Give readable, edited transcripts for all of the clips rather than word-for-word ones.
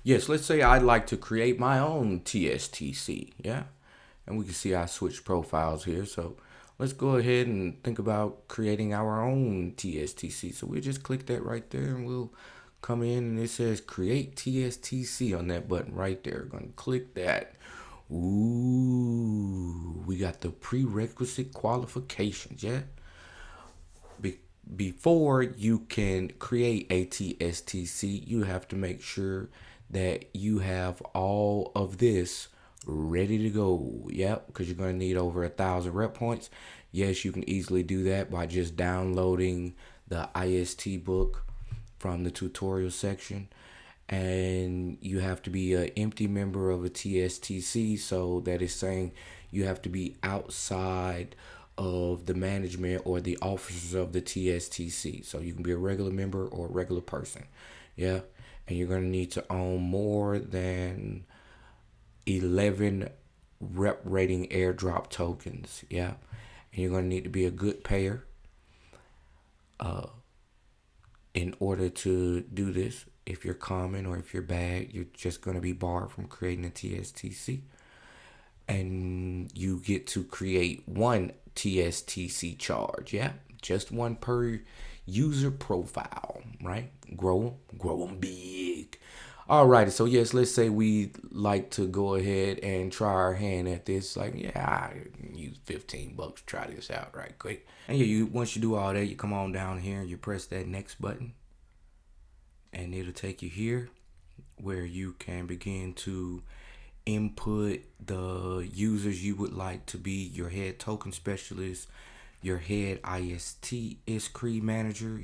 Yes, let's say I'd like to create my own TSTC, yeah? And we can see I switch profiles here. So let's go ahead and think about creating our own TSTC. So we'll just click that right there and we'll come in and it says Create TSTC on that button right there. Going to click that. Ooh, we got the prerequisite qualifications, yeah? Be- Before you can create a TSTC, you have to make sure that you have all of this ready to go. Yep, because you're going to need over 1,000 rep points. Yes, you can easily do that by just downloading the IST book from the tutorial section. And you have to be an empty member of a TSTC, so that is saying you have to be outside of the management or the officers of the TSTC. So you can be a regular member or a regular person. Yeah. And you're going to need to own more than 11 rep rating airdrop tokens. Yeah. And you're going to need to be a good payer in order to do this. If you're common or if you're bad, you're just going to be barred from creating a TSTC. And you get to create one TSTC charge. Yeah, just one per user profile, right? Grow them big. Alrighty, so yes, let's say we like to go ahead and try our hand at this. Like, yeah, I use $15 to try this out right quick. And yeah, you once you do all that, you come on down here and you press that next button, and it'll take you here where you can begin to input the users you would like to be your head token specialist, your head IST manager,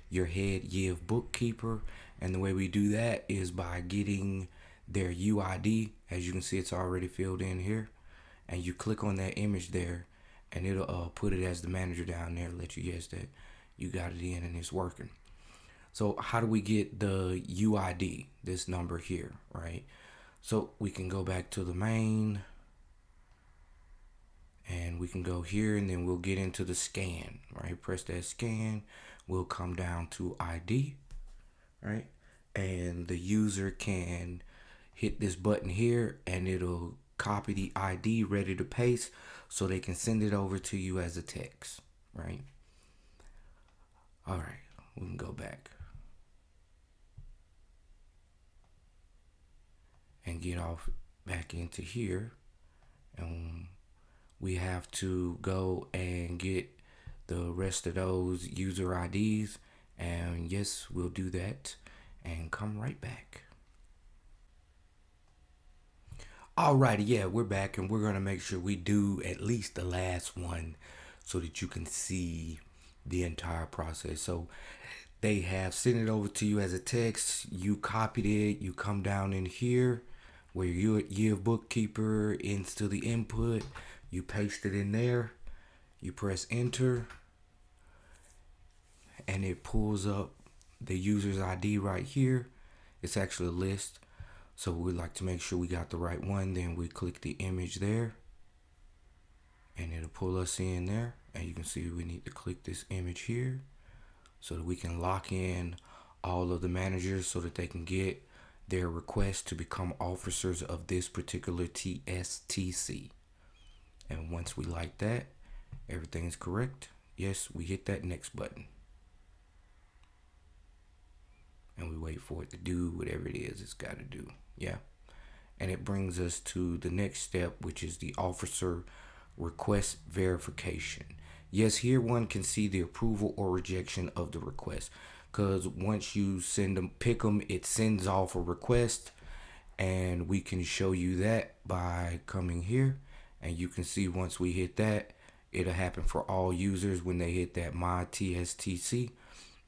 your head Yiv bookkeeper. And the way we do that is by getting their UID. As you can see, it's already filled in here. And you click on that image there and it'll put it as the manager down there, let you guess that you got it in and it's working. So how do we get the UID, this number here, right? So we can go back to the main and we can go here and then we'll get into the scan, right? Press that scan, we'll come down to ID, right? And the user can hit this button here and it'll copy the ID ready to paste so they can send it over to you as a text, right? All right, we can go back and get off back into here, and we have to go and get the rest of those user IDs, and yes, we'll do that and come right back. Alrighty, yeah, we're back and we're gonna make sure we do at least the last one so that you can see the entire process. So they have sent it over to you as a text, you copied it, you come down in here where you're bookkeeper into the input, you paste it in there, you press enter, and it pulls up the user's ID right here. It's actually a list, so we'd like to make sure we got the right one. Then we click the image there and it'll pull us in there, and you can see we need to click this image here so that we can lock in all of the managers so that they can get their request to become officers of this particular TSTC. And once we like that, everything is correct. Yes, we hit that next button. And we wait for it to do whatever it is it's got to do. Yeah. And it brings us to the next step, which is the officer request verification. Yes, here one can see the approval or rejection of the request, because once you send them, pick them, it sends off a request, and we can show you that by coming here, and you can see once we hit that, it'll happen for all users when they hit that my TSTC.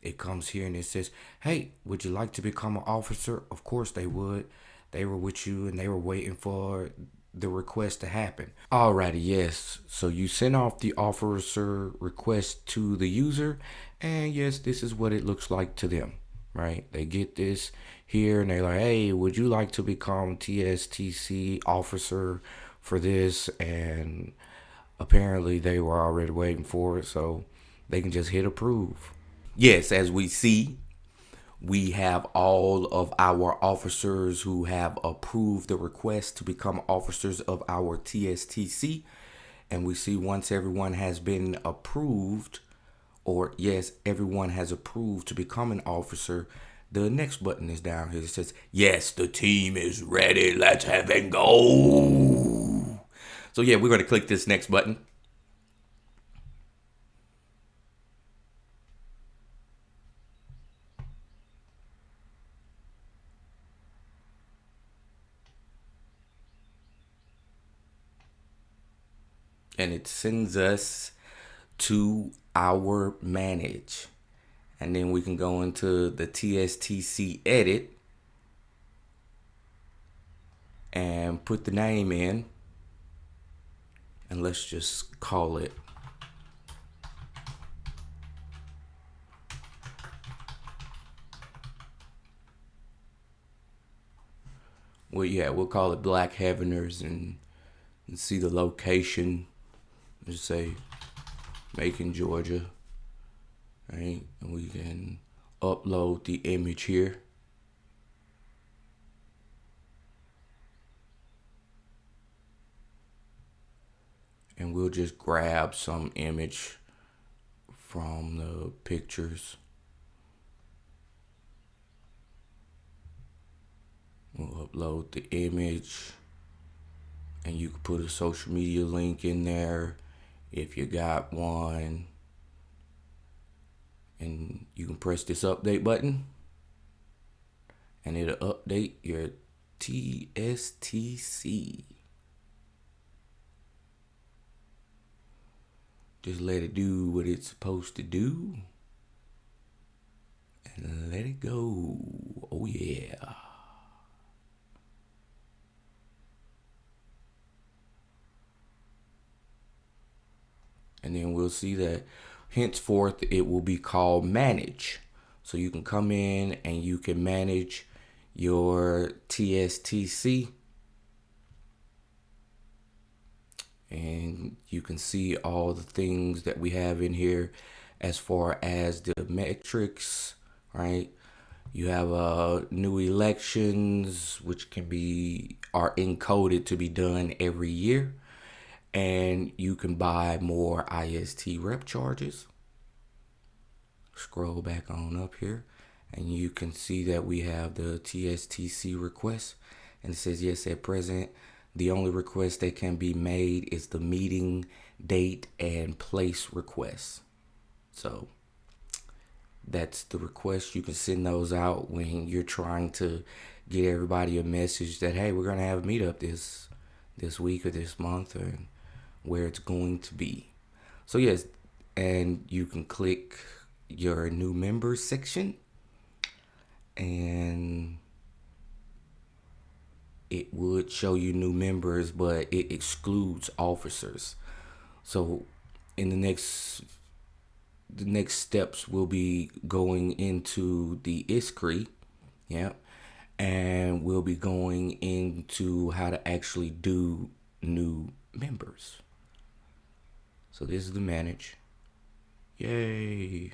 It comes here and it says, hey, would you like to become an officer? Of course they would. They were with you and they were waiting for the request to happen. Alrighty, yes. So you send off the officer request to the user, and yes, this is what it looks like to them, right? They get this here and they're like, hey, would you like to become TSTC officer for this? And apparently they were already waiting for it, so they can just hit approve. Yes, as we see, We have all of our officers who have approved the request to become officers of our TSTC. And we see once everyone has been approved, or yes, everyone has approved to become an officer, the next button is down here. It says, yes, the team is ready. Let's have it go. So yeah, we're going to click this next button. And it sends us to our manage. And then we can go into the TSTC edit and put the name in. And let's just call it we'll call it Black Heaveners and see the location. Just say Macon, Georgia. Right? And we can upload the image here. And we'll just grab some image from the pictures. We'll upload the image, and you can put a social media link in there if you got one. And you can press this update button, and it'll update your TSTC. Just let it do what it's supposed to do, and let it go. Oh yeah. And then we'll see that henceforth it will be called manage. So you can come in and you can manage your TSTC. And you can see all the things that we have in here as far as the metrics, right? You have new elections, which are encoded to be done every year. And you can buy more IST rep charges. Scroll back on up here, and you can see that we have the TSTC request. And it says, yes, at present, the only request that can be made is the meeting date and place request. So that's the request. You can send those out when you're trying to get everybody a message that, hey, we're going to have a meetup this week or this month, or where it's going to be. So yes, and you can click your new members section, and it would show you new members, but it excludes officers. So in the next steps will be going into the istrep, and we'll be going into how to actually do new members. So this is the manage. Yay.